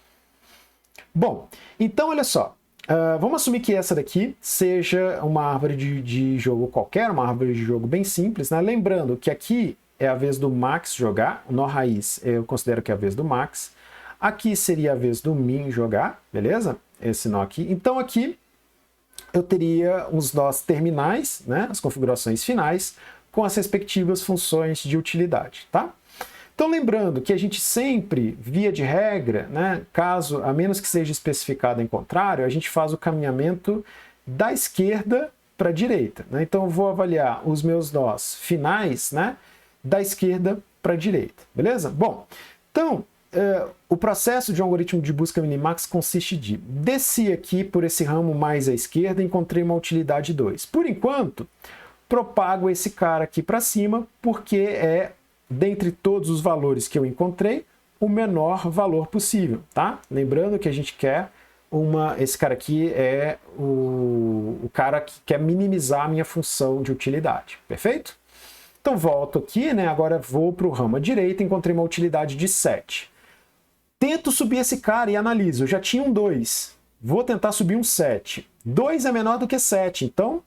Bom, então olha só. Vamos assumir que essa daqui seja uma árvore de jogo qualquer, uma árvore de jogo bem simples, né? Lembrando que aqui é a vez do max jogar, o nó raiz eu considero que é a vez do max. Aqui seria a vez do min jogar, beleza? Esse nó aqui. Então aqui eu teria os nós terminais, né? As configurações finais, com as respectivas funções de utilidade, tá? Então lembrando que a gente sempre, via de regra, né, caso, a menos que seja especificado em contrário, a gente faz o caminhamento da esquerda para a direita, né? Então eu vou avaliar os meus nós finais, né, da esquerda para a direita, beleza? Bom, então o processo de um algoritmo de busca minimax consiste de desci aqui por esse ramo mais à esquerda, encontrei uma utilidade 2. Por enquanto, propago esse cara aqui para cima, porque é dentre todos os valores que eu encontrei, o menor valor possível, tá? Lembrando que a gente quer esse cara aqui é o cara que quer minimizar a minha função de utilidade, perfeito? Então volto aqui, né? Agora vou para o ramo à direita, encontrei uma utilidade de 7. Tento subir esse cara e analiso, eu já tinha um 2, vou tentar subir um 7. 2 é menor do que 7, então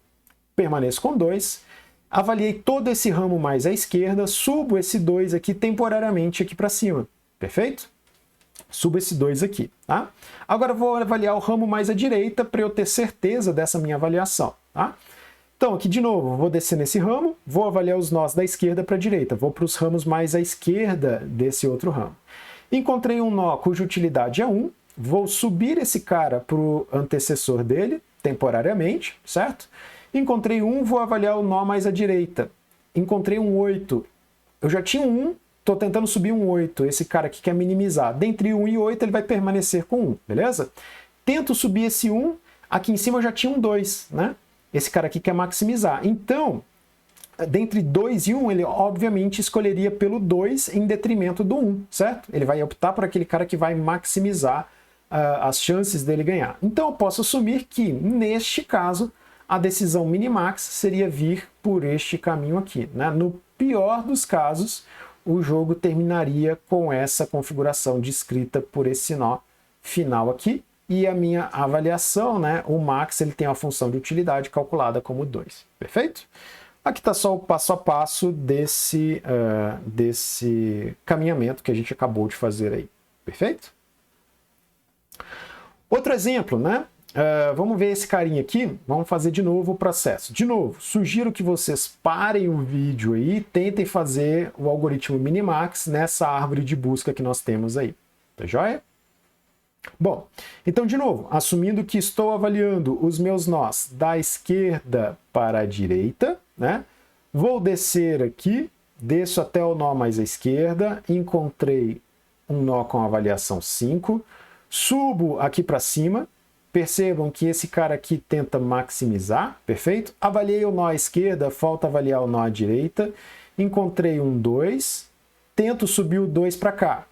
permaneço com 2. Avaliei todo esse ramo mais à esquerda, subo esse 2 aqui temporariamente aqui para cima, perfeito? Subo esse 2 aqui, tá? Agora vou avaliar o ramo mais à direita para eu ter certeza dessa minha avaliação, tá? Então aqui de novo, vou descer nesse ramo, vou avaliar os nós da esquerda para a direita, vou para os ramos mais à esquerda desse outro ramo. Encontrei um nó cuja utilidade é 1, vou subir esse cara para o antecessor dele, temporariamente, certo? Encontrei 1, vou avaliar o nó mais à direita. Encontrei um 8. Eu já tinha um 1, estou tentando subir um 8. Esse cara aqui quer minimizar. Dentre 1 e 8, ele vai permanecer com 1, beleza? Tento subir esse 1, aqui em cima eu já tinha um 2, né? Esse cara aqui quer maximizar. Então, dentre 2 e 1, ele obviamente escolheria pelo 2 em detrimento do 1, certo? Ele vai optar por aquele cara que vai maximizar as chances dele ganhar. Então, eu posso assumir que, neste caso, a decisão minimax seria vir por este caminho aqui, né? No pior dos casos, o jogo terminaria com essa configuração descrita por esse nó final aqui, e a minha avaliação, né? O max ele tem a função de utilidade calculada como 2, perfeito? Aqui está só o passo a passo desse caminhamento que a gente acabou de fazer aí, perfeito? Outro exemplo, né? Vamos ver esse carinha aqui, vamos fazer de novo o processo. De novo, sugiro que vocês parem o vídeo aí e tentem fazer o algoritmo minimax nessa árvore de busca que nós temos aí, tá joia? Bom, então de novo, assumindo que estou avaliando os meus nós da esquerda para a direita, né? Vou descer aqui, desço até o nó mais à esquerda, encontrei um nó com avaliação 5, subo aqui para cima. Percebam que esse cara aqui tenta maximizar, perfeito? Avaliei o nó à esquerda, falta avaliar o nó à direita. Encontrei um 2, tento subir o 2 para cá.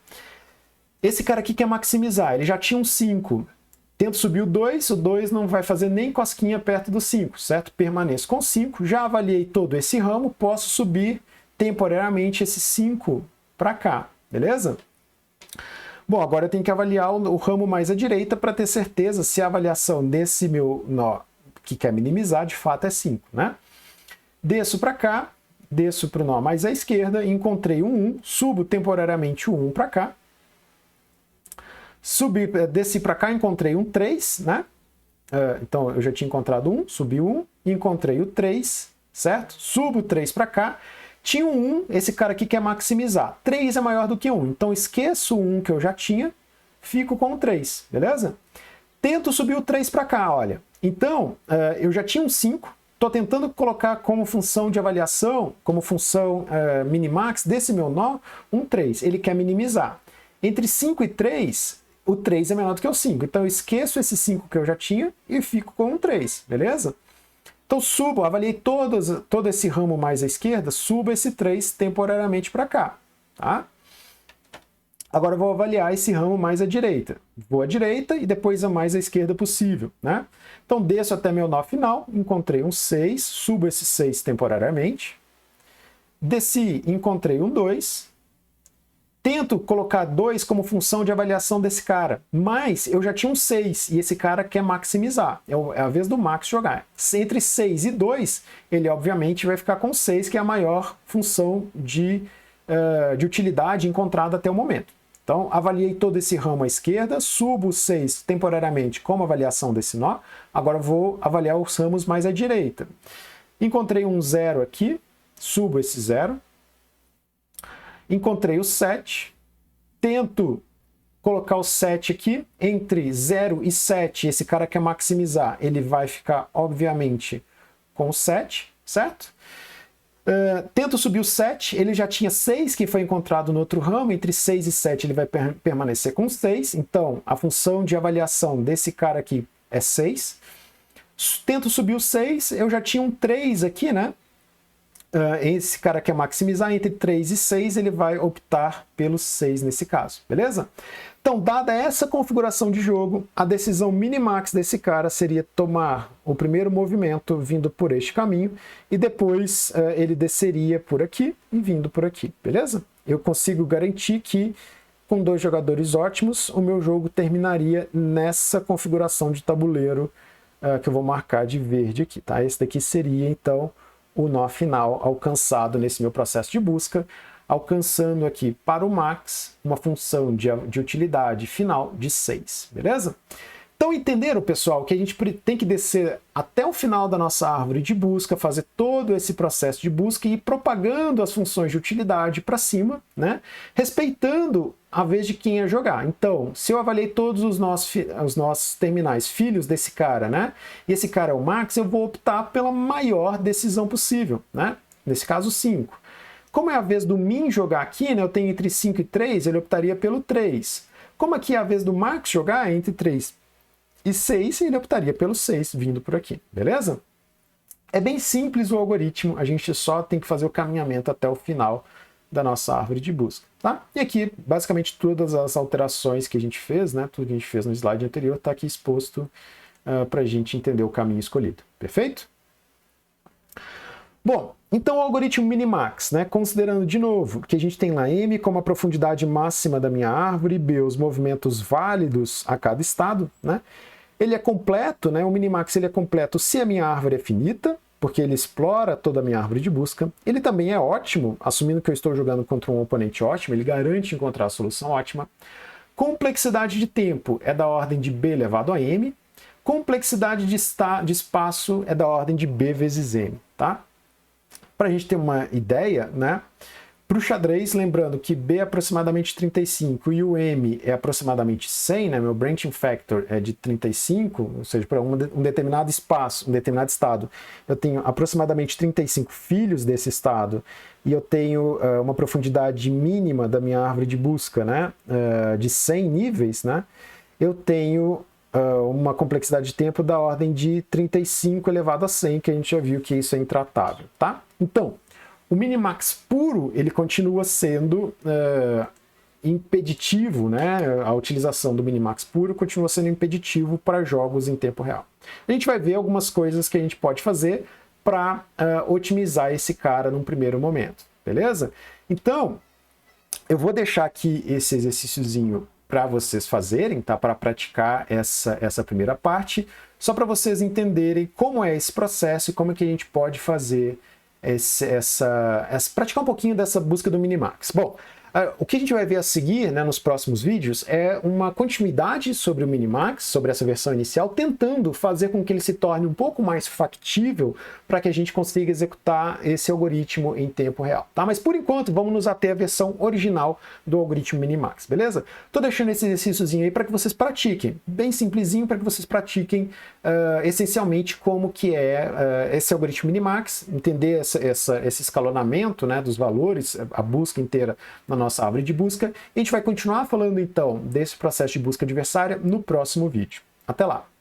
Esse cara aqui quer maximizar, ele já tinha um 5. Tento subir o 2 não vai fazer nem cosquinha perto do 5, certo? Permaneço com 5, já avaliei todo esse ramo, posso subir temporariamente esse 5 para cá, beleza? Bom, agora eu tenho que avaliar o ramo mais à direita para ter certeza se a avaliação desse meu nó que quer minimizar de fato é 5, né? Desço para cá, desço para o nó mais à esquerda, encontrei um 1, subo temporariamente o 1 para cá. Desci para cá, encontrei um 3, né? Então eu já tinha encontrado 1, subi o 1, encontrei o 3, certo? Subo o 3 para cá. Tinha um 1, esse cara aqui quer maximizar. 3 é maior do que 1, então esqueço o 1 que eu já tinha, fico com o 3, beleza? Tento subir o 3 para cá, olha. Então, eu já tinha um 5, estou tentando colocar como função de avaliação, como função minimax desse meu nó, um 3. Ele quer minimizar. Entre 5 e 3, o 3 é menor do que o 5. Então, eu esqueço esse 5 que eu já tinha e fico com um 3, beleza? Então, subo, avaliei todo esse ramo mais à esquerda, subo esse 3 temporariamente para cá, tá? Agora eu vou avaliar esse ramo mais à direita. Vou à direita e depois a mais à esquerda possível, né? Então desço até meu nó final, encontrei um 6, subo esse 6 temporariamente. Desci, encontrei um 2. Tento colocar 2 como função de avaliação desse cara, mas eu já tinha um 6 e esse cara quer maximizar. É a vez do Max jogar. Entre 6 e 2, ele obviamente vai ficar com 6, que é a maior função de utilidade encontrada até o momento. Então, avaliei todo esse ramo à esquerda, subo o 6 temporariamente como avaliação desse nó, agora vou avaliar os ramos mais à direita. Encontrei um 0 aqui, subo esse 0. Encontrei o 7, tento colocar o 7 aqui, entre 0 e 7, esse cara quer maximizar, ele vai ficar, obviamente, com o 7, certo? Tento subir o 7, ele já tinha 6 que foi encontrado no outro ramo, entre 6 e 7 ele vai permanecer com 6, então a função de avaliação desse cara aqui é 6. Tento subir o 6, eu já tinha um 3 aqui, né? Esse cara quer maximizar, entre 3 e 6 ele vai optar pelo 6 nesse caso, beleza? Então, dada essa configuração de jogo, a decisão minimax desse cara seria tomar o primeiro movimento vindo por este caminho e depois ele desceria por aqui e vindo por aqui, beleza? Eu consigo garantir que com 2 jogadores ótimos, o meu jogo terminaria nessa configuração de tabuleiro que eu vou marcar de verde aqui, tá? Esse daqui seria, então, o nó final alcançado nesse meu processo de busca, alcançando aqui para o max uma função de utilidade final de 6, beleza? Então entenderam, pessoal, que a gente tem que descer até o final da nossa árvore de busca, fazer todo esse processo de busca e ir propagando as funções de utilidade para cima, né? Respeitando a vez de quem ia jogar. Então, se eu avaliei todos os nossos terminais filhos desse cara, né? E esse cara é o max, eu vou optar pela maior decisão possível, né? Nesse caso, 5. Como é a vez do min jogar aqui, né? Eu tenho entre 5 e 3, ele optaria pelo 3. Como aqui é a vez do max jogar, entre 3 e 6, ele optaria pelo 6, vindo por aqui, beleza? É bem simples o algoritmo, a gente só tem que fazer o caminhamento até o final da nossa árvore de busca, tá? E aqui, basicamente, todas as alterações que a gente fez, né? Tudo que a gente fez no slide anterior está aqui exposto para a gente entender o caminho escolhido, perfeito? Bom, então o algoritmo minimax, né? Considerando de novo que a gente tem lá M como a profundidade máxima da minha árvore, B os movimentos válidos a cada estado, né? Ele é completo, né? O minimax ele é completo se a minha árvore é finita, porque ele explora toda a minha árvore de busca. Ele também é ótimo, assumindo que eu estou jogando contra um oponente ótimo, ele garante encontrar a solução ótima. Complexidade de tempo é da ordem de B elevado a M. Complexidade de espaço é da ordem de B vezes M, tá? Para a gente ter uma ideia, né? Para o xadrez, lembrando que B é aproximadamente 35 e o M é aproximadamente 100, né? Meu branching factor é de 35, ou seja, para um determinado espaço, um determinado estado, eu tenho aproximadamente 35 filhos desse estado e eu tenho uma profundidade mínima da minha árvore de busca, né? De 100 níveis, né? Eu tenho uma complexidade de tempo da ordem de 35 elevado a 100, que a gente já viu que isso é intratável, tá? Então, o minimax puro, ele continua sendo impeditivo, né? A utilização do minimax puro continua sendo impeditivo para jogos em tempo real. A gente vai ver algumas coisas que a gente pode fazer para otimizar esse cara num primeiro momento, beleza? Então, eu vou deixar aqui esse exercíciozinho para vocês fazerem, tá? Para praticar essa primeira parte, só para vocês entenderem como é esse processo e como é que a gente pode fazer praticar um pouquinho dessa busca do minimax. Bom, O que a gente vai ver a seguir, né, nos próximos vídeos é uma continuidade sobre o Minimax, sobre essa versão inicial, tentando fazer com que ele se torne um pouco mais factível para que a gente consiga executar esse algoritmo em tempo real, tá? Mas por enquanto vamos nos ater à versão original do algoritmo Minimax, beleza? Tô deixando esse exercíciozinho aí para que vocês pratiquem, bem simplesinho, para que vocês pratiquem essencialmente como que é esse algoritmo Minimax, entender esse escalonamento, né, dos valores, a busca inteira na nossa árvore de busca. E a gente vai continuar falando então desse processo de busca adversária no próximo vídeo. Até lá!